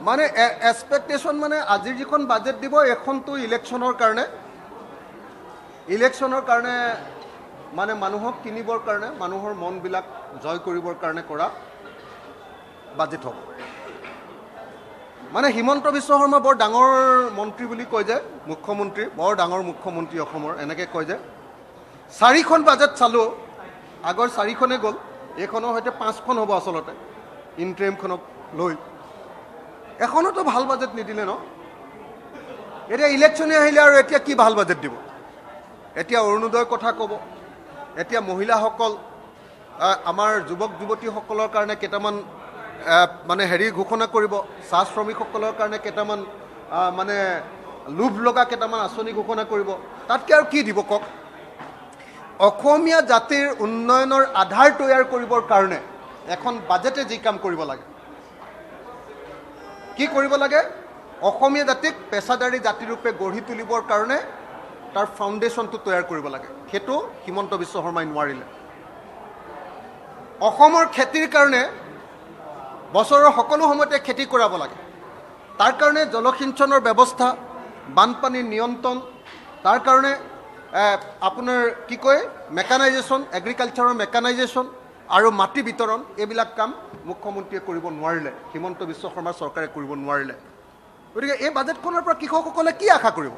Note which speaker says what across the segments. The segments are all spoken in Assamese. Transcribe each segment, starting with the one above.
Speaker 1: মানে এক্সপেক্টেশ্যন মানে আজিৰ যিখন বাজেট দিব এখনতো ইলেকশ্যনৰ কাৰণে মানে মানুহক কিনিবৰ কাৰণে মানুহৰ মনবিলাক জয় কৰিবৰ কাৰণে কৰা বাজেট হ'ব। মানে হিমন্ত বিশ্ব শৰ্মা বৰ ডাঙৰ মন্ত্ৰী বুলি কয় যে, মুখ্যমন্ত্ৰী বৰ ডাঙৰ মুখ্যমন্ত্ৰী অসমৰ, এনেকৈ কয় যে 4খন বাজেট চালোঁ, আগৰ 4খনে গ'ল, এইখনৰ সৈতে 5খন হ'ব আচলতে ইণ্টাৰিমখনক লৈ। এখনতো ভাল বাজেট নিদিলে ন। এতিয়া ইলেকশ্যনে আহিলে আৰু এতিয়া কি ভাল বাজেট দিব? এতিয়া অৰুণোদয়ৰ কথা ক'ব, এতিয়া মহিলাসকল আমাৰ যুৱক যুৱতীসকলৰ কাৰণে কেইটামান মানে ঘোষণা কৰিব, চাহ শ্ৰমিকসকলৰ কাৰণে কেইটামান মানে লোভ লগা কেইটামান আঁচনি ঘোষণা কৰিব। তাতকৈ আৰু কি দিব কওক? অসমীয়া জাতিৰ উন্নয়নৰ আধাৰ তৈয়াৰ কৰিবৰ কাৰণে এখন বাজেটে যি কাম কৰিব লাগে, কি কৰিব লাগে? অসমীয়া জাতিক পেছাদাৰী জাতিৰূপে গঢ়ি তুলিবৰ কাৰণে তাৰ ফাউণ্ডেশ্যনটো তৈয়াৰ কৰিব লাগে। সেইটো হিমন্ত বিশ্ব শৰ্মাই নোৱাৰিলে। অসমৰ খেতিৰ কাৰণে বছৰৰ সকলো সময়তে খেতি কৰাব লাগে, তাৰ কাৰণে জলসিঞ্চনৰ ব্যৱস্থা, বানপানীৰ নিয়ন্ত্ৰণ, তাৰ কাৰণে আপোনাৰ কি কয় মেকানাইজেশ্যন, এগ্ৰিকালচাৰৰ মেকানাইজেশ্যন আৰু মাটি বিতৰণ, এইবিলাক কাম মুখ্যমন্ত্ৰীয়ে কৰিব নোৱাৰিলে, হিমন্ত বিশ্ব শৰ্মাৰ চৰকাৰে কৰিব নোৱাৰিলে। গতিকে এই বাজেটখনৰ পৰা কৃষকসকলে কি আশা কৰিব?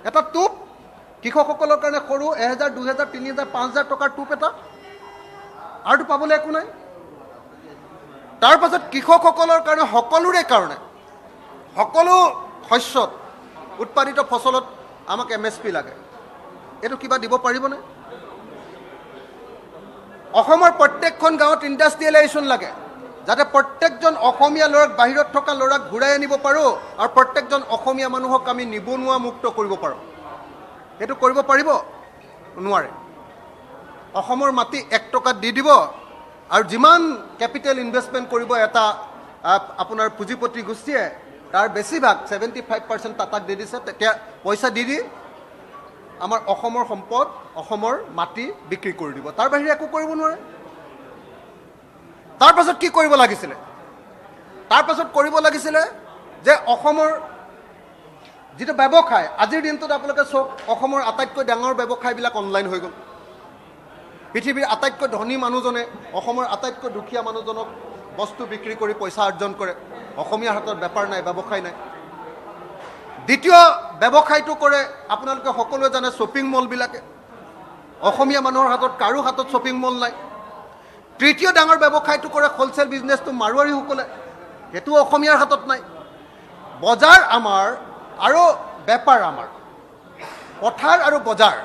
Speaker 1: এটা টোপ, কৃষকসকলৰ কাৰণে সৰু 1000, 2000, 3000, 5000 টকাৰ টোপ এটা, আৰুতো পাবলৈ একো নাই। তাৰ পাছত কৃষকসকলৰ কাৰণে সকলোৰে কাৰণে সকলো শস্যত উৎপাদিত ফচলত আমাক MSP লাগে, এইটো কিবা দিব পাৰিবনে? অসমৰ প্ৰত্যেকখন গাঁৱত ইণ্ডাষ্ট্ৰিয়েলাইজেশ্যন লাগে, যাতে প্ৰত্যেকজন অসমীয়া ল'ৰাক, বাহিৰত থকা ল'ৰাক ঘূৰাই আনিব পাৰোঁ আৰু প্ৰত্যেকজন অসমীয়া মানুহক আমি নিবনুৱা মুক্ত কৰিব পাৰোঁ। সেইটো কৰিব পাৰিব? নোৱাৰে। অসমৰ মাটি 1 টকাত দি দিব আৰু যিমান কেপিটেল ইনভেষ্টমেণ্ট কৰিব এটা আপোনাৰ পুঁজিপতি গোষ্ঠীয়ে, তাৰ বেছিভাগ 75% টাটাক দি দিছে। তেতিয়া পইচা দি আমাৰ অসমৰ সম্পদ, অসমৰ মাটি বিক্ৰী কৰি দিব। তাৰ বাহিৰে একো কৰিব নোৱাৰে। তাৰ পাছত কি কৰিব লাগিছিলে? তাৰ পাছত কৰিব লাগিছিলে যে অসমৰ যিটো ব্যৱসায়, আজিৰ দিনটোত আপোনালোকে চাওক, অসমৰ আটাইতকৈ ডাঙৰ ব্যৱসায়বিলাক অনলাইন হৈ গ'ল। পৃথিৱীৰ আটাইতকৈ ধনী মানুহজনে অসমৰ আটাইতকৈ দুখীয়া মানুহজনক বস্তু বিক্ৰী কৰি পইচা অৰ্জন কৰে। অসমীয়াৰ হাতত বেপাৰ নাই, ব্যৱসায় নাই। দ্বিতীয় ব্যৱসায়টো কৰে আপোনালোকে সকলোৱে জানে, শ্বপিং মলবিলাকে। অসমীয়া মানুহৰ হাতত কাৰো হাতত শ্বপিং মল নাই। তৃতীয় ডাঙৰ ব্যৱসায়টো কৰে হোলচেল বিজনেছটো মাৰোৱাৰীসকলে, সেইটো অসমীয়াৰ হাতত নাই। বজাৰ আমাৰ আৰু বেপাৰ আমাৰ, পথাৰ আৰু বজাৰ,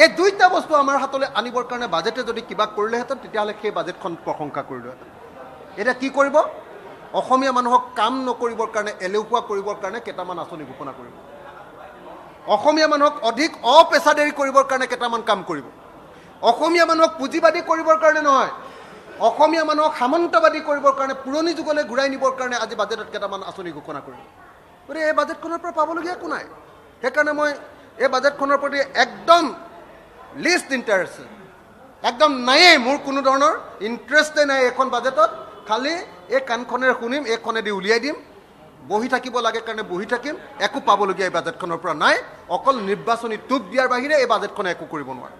Speaker 1: এই দুইটা বস্তু আমাৰ হাতলৈ আনিবৰ কাৰণে বাজেটে যদি কিবা কৰিলেহেঁতেন, তেতিয়াহ'লে সেই বাজেটখন প্ৰশংসা কৰিলোহেঁতেন। এতিয়া কি কৰিব? অসমীয়া মানুহক কাম নকৰিবৰ কাৰণে, এলেহুৱা কৰিবৰ কাৰণে কেইটামান আঁচনি ঘোষণা কৰিব। অসমীয়া মানুহক অধিক অপেচাদাৰী কৰিবৰ কাৰণে কেইটামান কাম কৰিব। অসমীয়া মানুহক পুঁজিবাদী কৰিবৰ কাৰণে নহয়, অসমীয়া মানুহক সামন্তবাদী কৰিবৰ কাৰণে, পুৰণি যুগলৈ ঘূৰাই নিবৰ কাৰণে আজি বাজেটত কেইটামান আঁচনি ঘোষণা কৰিব। গতিকে এই বাজেটখনৰ পৰা পাবলগীয়া একো নাই। সেইকাৰণে মই এই বাজেটখনৰ প্ৰতি একদম লিষ্ট ইণ্টাৰেষ্টেড, একদম নায়েই, মোৰ কোনো ধৰণৰ ইণ্টাৰেষ্টেই নাই এইখন বাজেটত। খালি এই কাণখনেৰে শুনিম, এইখনেদি উলিয়াই দিম, বহি থাকিব লাগে কাৰণে বহি থাকিম। একো পাবলগীয়া এই বাজেটখনৰ পৰা নাই। অকল নিৰ্বাচনী টোপ দিয়াৰ বাহিৰে এই বাজেটখনে একো কৰিব নোৱাৰে।